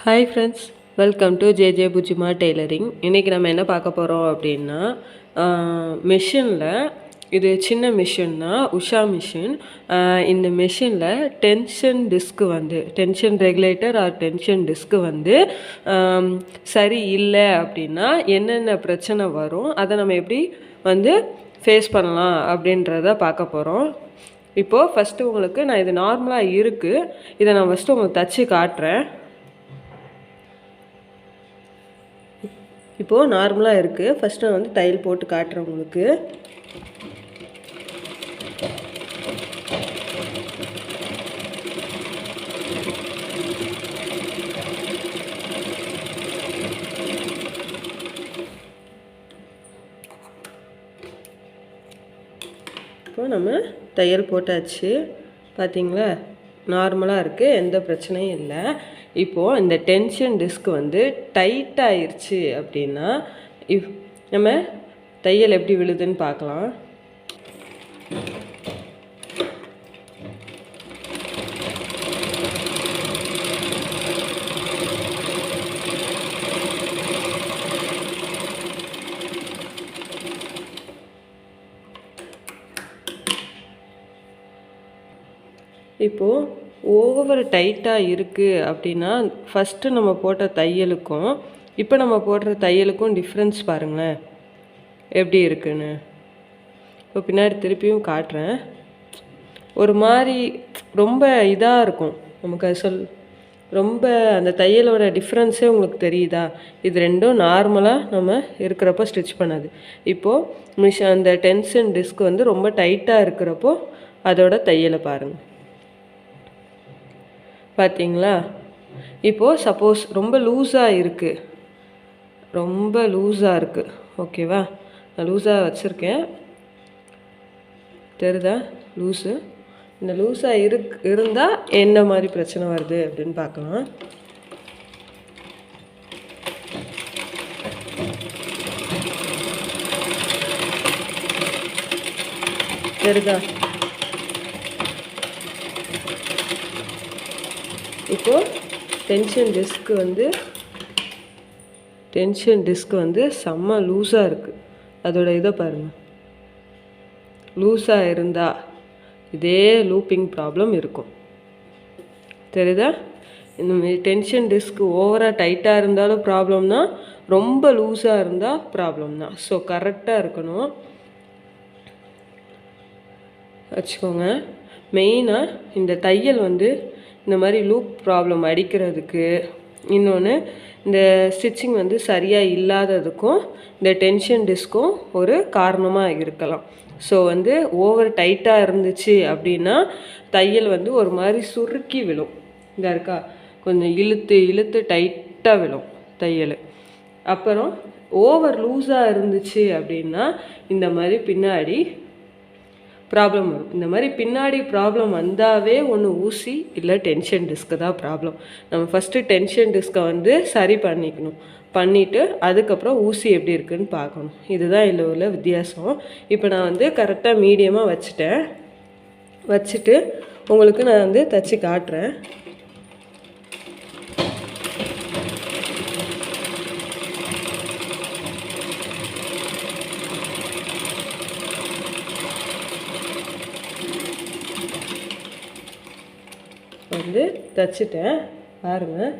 Hi friends, welcome to J bujjima tailoring. இன்றைக்கி நம்ம என்ன பார்க்க போகிறோம் அப்படின்னா, மிஷினில் இது சின்ன மிஷின் தான், உஷா மிஷின். இந்த மிஷினில் டென்ஷன் ரெகுலேட்டர் ஆர் டென்ஷன் டிஸ்க்கு வந்து சரி இல்லை அப்படின்னா என்னென்ன பிரச்சனை வரும், அதை நம்ம எப்படி வந்து ஃபேஸ் பண்ணலாம் அப்படின்றத பார்க்க போகிறோம். இப்போது ஃபஸ்ட்டு உங்களுக்கு நான் இது நார்மலாக இருக்குது, இதை நான் ஃபஸ்ட்டு உங்களுக்கு தச்சு காட்டுறேன். இப்போது நார்மலாக இருக்குது. ஃபஸ்ட்டு நான் வந்து தையல் போட்டு காட்டுறேன் உங்களுக்கு. இப்போ நம்ம தையல் போட்டாச்சு, பார்த்தீங்களா? நார்மலாக இருக்குது, எந்த பிரச்சனையும் இல்லை. இப்போது இந்த டென்ஷன் டிஸ்க் வந்து டைட் ஆயிடுச்சு அப்படின்னா நம்ம தையல் எப்படி விழுதுன்னு பார்க்கலாம். இப்போது ஓவர் டைட்டாக இருக்குது அப்படின்னா ஃபஸ்ட்டு நம்ம போட்ட தையலுக்கும் இப்போ நம்ம போடுற தையலுக்கும் டிஃப்ரென்ஸ் பாருங்களேன் எப்படி இருக்குன்னு. இப்போ பின்னாடி திருப்பியும் காட்டுறேன். ஒரு மாதிரி ரொம்ப இதாக இருக்கும் நமக்கு, அது ரொம்ப அந்த தையலோட டிஃப்ரென்ஸே உங்களுக்கு தெரியுதா? இது ரெண்டும் நார்மலாக நம்ம இருக்கிறப்போ ஸ்டிச் பண்ணது. இப்போது அந்த டென்ஷன் டிஸ்க் வந்து ரொம்ப டைட்டாக இருக்கிறப்போ அதோட தையலை பாருங்கள், பார்த்தீங்களா? இப்போது சப்போஸ் ரொம்ப லூஸாக இருக்குது, ஓகேவா? நான் லூஸாக வச்சுருக்கேன், தெரியுதா? லூஸு. இந்த லூஸாக இருந்தால் என்ன மாதிரி பிரச்சனை வருது அப்படின்னு பார்க்கலாம். தெரியுதா? இப்போது டென்ஷன் டிஸ்க் வந்து செம்ம லூஸாக இருக்குது. அதோட இதை பாருங்கள், லூஸாக இருந்தால் இதே லூப்பிங் ப்ராப்ளம் இருக்கும், தெரியுதா? இந்த டென்ஷன் டிஸ்க் ஓவராக டைட்டாக இருந்தாலும் ப்ராப்ளம் தான், ரொம்ப லூஸாக இருந்தால் ப்ராப்ளம் தான். ஸோ கரெக்டாக இருக்கணும் வச்சுக்கோங்க. மெயினாக இந்த தையல் வந்து இந்த மாதிரி லூப் ப்ராப்ளம் அடிக்கிறதுக்கு, இன்னொன்று இந்த ஸ்டிச்சிங் வந்து சரியாக இல்லாததுக்கும் இந்த டென்ஷன் டிஸ்க்கும் ஒரு காரணமாக இருக்கலாம். ஸோ வந்து ஓவர் டைட்டாக இருந்துச்சு அப்படின்னா தையல் வந்து ஒரு மாதிரி சுருக்கி விழும். இங்கே இருக்கா, கொஞ்சம் இழுத்து டைட்டாக விழும் தையல். அப்புறம் ஓவர் லூஸாக இருந்துச்சு அப்படின்னா இந்த மாதிரி பின்னாடி ப்ராப்ளம் வரும். இந்த மாதிரி பின்னாடி ப்ராப்ளம் வந்தாவே ஒன்று ஊசி இல்லை டென்ஷன் டிஸ்க்கு தான் ப்ராப்ளம். நம்ம ஃபஸ்ட்டு டென்ஷன் டிஸ்க்கை வந்து சரி பண்ணிவிட்டு அதுக்கப்புறம் ஊசி எப்படி இருக்குதுன்னு பார்க்கணும். இதுதான் இதில் உள்ள வித்தியாசம். இப்போ நான் வந்து கரெக்டாக மீடியமாக வச்சுட்டு உங்களுக்கு நான் வந்து தச்சு காட்டுறேன். வந்து தச்சுட்டேன் பாருங்கள்.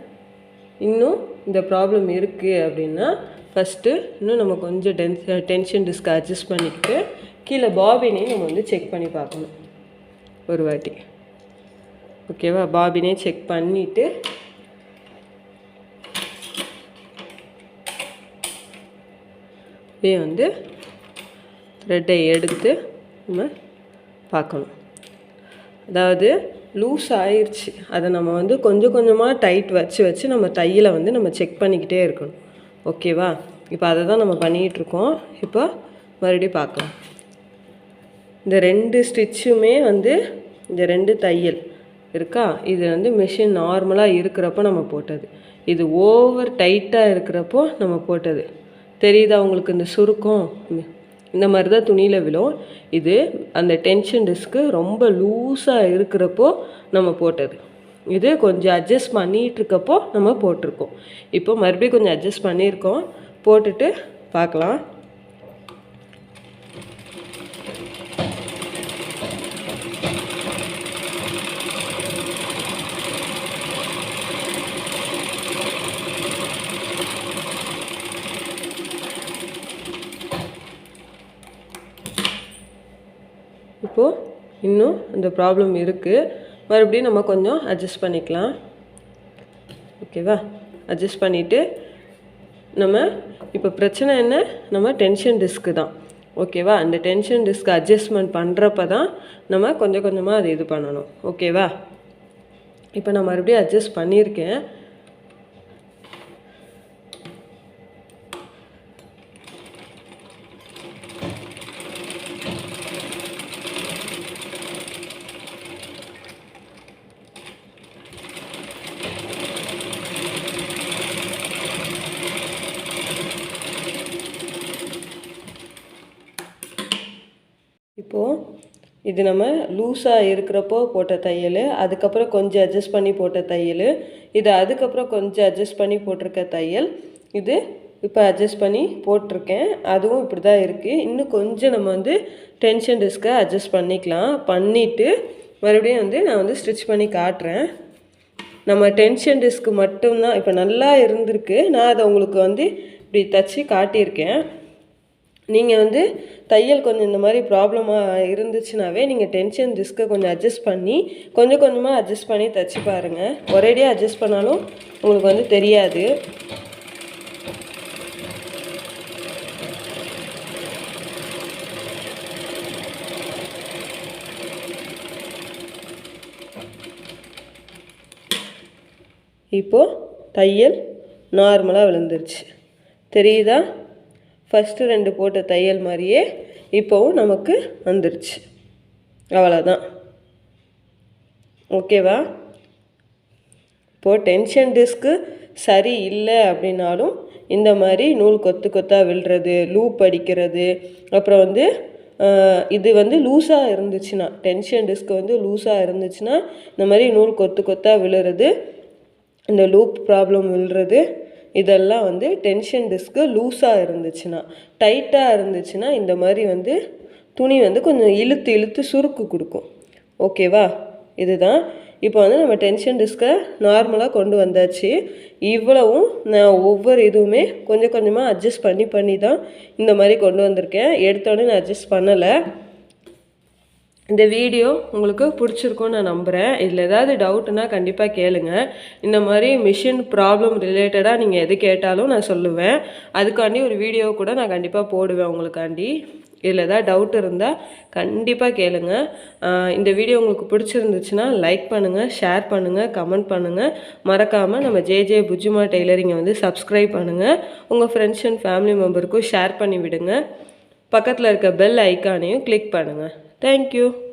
இன்னும் இந்த ப்ராப்ளம் இருக்குது அப்படின்னா ஃபஸ்ட்டு இன்னும் நம்ம கொஞ்சம் டென்ஷன் டிஸ்க் அட்ஜஸ்ட் பண்ணிக்கிட்டு கீழே பாபினையும் நம்ம வந்து செக் பண்ணி பார்க்கணும் ஒரு வாட்டி, ஓகேவா? பாபினையும் செக் பண்ணிவிட்டு வந்து த்ரெட்டை எடுத்து நம்ம பார்க்கணும். அதாவது லூஸ் ஆயிடுச்சு, அதை நம்ம வந்து கொஞ்சம் கொஞ்சமாக டைட் வச்சு நம்ம தையலை வந்து நம்ம செக் பண்ணிக்கிட்டே இருக்கணும், ஓகேவா? இப்போ அதை தான் நம்ம பண்ணிகிட்ருக்கோம். இப்போ மறுபடியும் பார்க்கலாம். இந்த 2 ஸ்டிச்சுமே வந்து இந்த 2 தையல் இருக்கா, இது வந்து மிஷின் நார்மலாக இருக்கிறப்போ நம்ம போட்டது, இது ஓவர் டைட்டாக இருக்கிறப்போ நம்ம போட்டது. தெரியுதா உங்களுக்கு? இந்த சுருக்கம் இந்த மாதிரி தான் துணியில் விழும். இது அந்த டென்ஷன் டிஸ்க்கு ரொம்ப லூஸாக இருக்கிறப்போ நம்ம போட்டது, இது கொஞ்சம் அட்ஜஸ்ட் பண்ணிகிட்டு இருக்கப்போ நம்ம போட்டிருக்கோம். இப்போ மறுபடியும் கொஞ்சம் அட்ஜஸ்ட் பண்ணியிருக்கோம், போட்டுட்டு பார்க்கலாம். இப்போது இன்னும் இந்த ப்ராப்ளம் இருக்குது, மறுபடியும் நம்ம கொஞ்சம் அட்ஜஸ்ட் பண்ணிக்கலாம். ஓகேவா? அட்ஜஸ்ட் பண்ணிவிட்டு நம்ம இப்போ பிரச்சனை என்ன, நம்ம டென்ஷன் டிஸ்க்கு தான். ஓகேவா? அந்த டென்ஷன் டிஸ்க் அட்ஜஸ்ட்மெண்ட் பண்ணுறப்ப தான் நம்ம கொஞ்சம் கொஞ்சமாக அது இது பண்ணணும். ஓகேவா? இப்போ நான் மறுபடியும் அட்ஜஸ்ட் பண்ணியிருக்கேன். இப்போது இது நம்ம லூஸாக இருக்கிறப்போ போட்ட தையல், அதுக்கப்புறம் கொஞ்சம் அட்ஜஸ்ட் பண்ணி போட்ட தையல், இது அதுக்கப்புறம் கொஞ்சம் அட்ஜஸ்ட் பண்ணி போட்டிருக்க தையல், இது இப்போ அட்ஜஸ்ட் பண்ணி போட்டிருக்கேன். அதுவும் இப்படி தான் இருக்குது. இன்னும் கொஞ்சம் நம்ம வந்து டென்ஷன் டிஸ்கை அட்ஜஸ்ட் பண்ணிக்கலாம். பண்ணிவிட்டு மறுபடியும் நான் ஸ்டிச் பண்ணி காட்டுறேன். நம்ம டென்ஷன் டிஸ்க்கு மட்டும்தான் இப்போ நல்லா இருந்திருக்கு. நான் அதை உங்களுக்கு இப்படி தச்சு காட்டியிருக்கேன். நீங்கள் தையல் கொஞ்சம் இந்த மாதிரி ப்ராப்ளமாக இருந்துச்சுனாவே நீங்கள் டென்ஷன் டிஸ்க்கை கொஞ்சம் அட்ஜஸ்ட் பண்ணி கொஞ்சம் கொஞ்சமாக அட்ஜஸ்ட் பண்ணி தைச்சி பாருங்கள். ஒரேடியாக அட்ஜஸ்ட் பண்ணாலும் உங்களுக்கு தெரியாது. இப்போது தையல் நார்மலாக விழுந்துருச்சு, தெரியுதா? ஃபஸ்ட்டு 2 போட்ட தையல் மாதிரியே இப்போவும் நமக்கு வந்துருச்சு. அவ்வளோதான். ஓகேவா? இப்போது டென்ஷன் டிஸ்க்கு சரி இல்லை அப்படின்னாலும் இந்த மாதிரி நூல் கொத்து கொத்தாக விழுறது, லூப் அடிக்கிறது, அப்புறம் இது லூஸாக இருந்துச்சுன்னா, டென்ஷன் டிஸ்க்கு லூஸாக இருந்துச்சுன்னா இந்த மாதிரி நூல் கொத்து கொத்தாக விழுறது, இந்த லூப் ப்ராப்ளம் விழுறது, இதெல்லாம் டென்ஷன் டிஸ்க்கு லூஸாக இருந்துச்சுன்னா. டைட்டாக இருந்துச்சுன்னா இந்த மாதிரி துணி கொஞ்சம் இழுத்து இழுத்து சுருக்கு கொடுக்கும். ஓகேவா? இதுதான் இப்போ நம்ம டென்ஷன் டிஸ்க்கை நார்மலாக கொண்டு வந்தாச்சு. இவ்வளவும் நான் ஒவ்வொரு இதுவுமே கொஞ்சம் கொஞ்சமாக அட்ஜஸ்ட் பண்ணி தான் இந்த மாதிரி கொண்டு வந்திருக்கேன். எடுத்தோடனே நான் அட்ஜஸ்ட் பண்ணலை. இந்த வீடியோ உங்களுக்கு பிடிச்சிருக்கும்னு நான் நம்புகிறேன். இதில் ஏதாவது டவுட்டுன்னா கண்டிப்பாக கேளுங்க. இந்த மாதிரி மிஷின் ப்ராப்ளம் ரிலேட்டடாக நீங்கள் எது கேட்டாலும் நான் சொல்லுவேன். அதுக்காண்டி ஒரு வீடியோ கூட நான் கண்டிப்பாக போடுவேன் உங்களுக்காண்டி. இதில் ஏதாவது டவுட் இருந்தால் கண்டிப்பாக கேளுங்க. இந்த வீடியோ உங்களுக்கு பிடிச்சிருந்துச்சுன்னா லைக் பண்ணுங்கள், ஷேர் பண்ணுங்கள், கமெண்ட் பண்ணுங்கள். மறக்காமல் நம்ம ஜே புஜ்ஜிமா டெய்லரிங்கை சப்ஸ்கிரைப் பண்ணுங்கள். உங்கள் ஃப்ரெண்ட்ஸ் அண்ட் ஃபேமிலி மெம்பருக்கும் ஷேர் பண்ணி விடுங்க. பக்கத்தில் இருக்க பெல் ஐக்கானையும் கிளிக் பண்ணுங்கள். Thank you.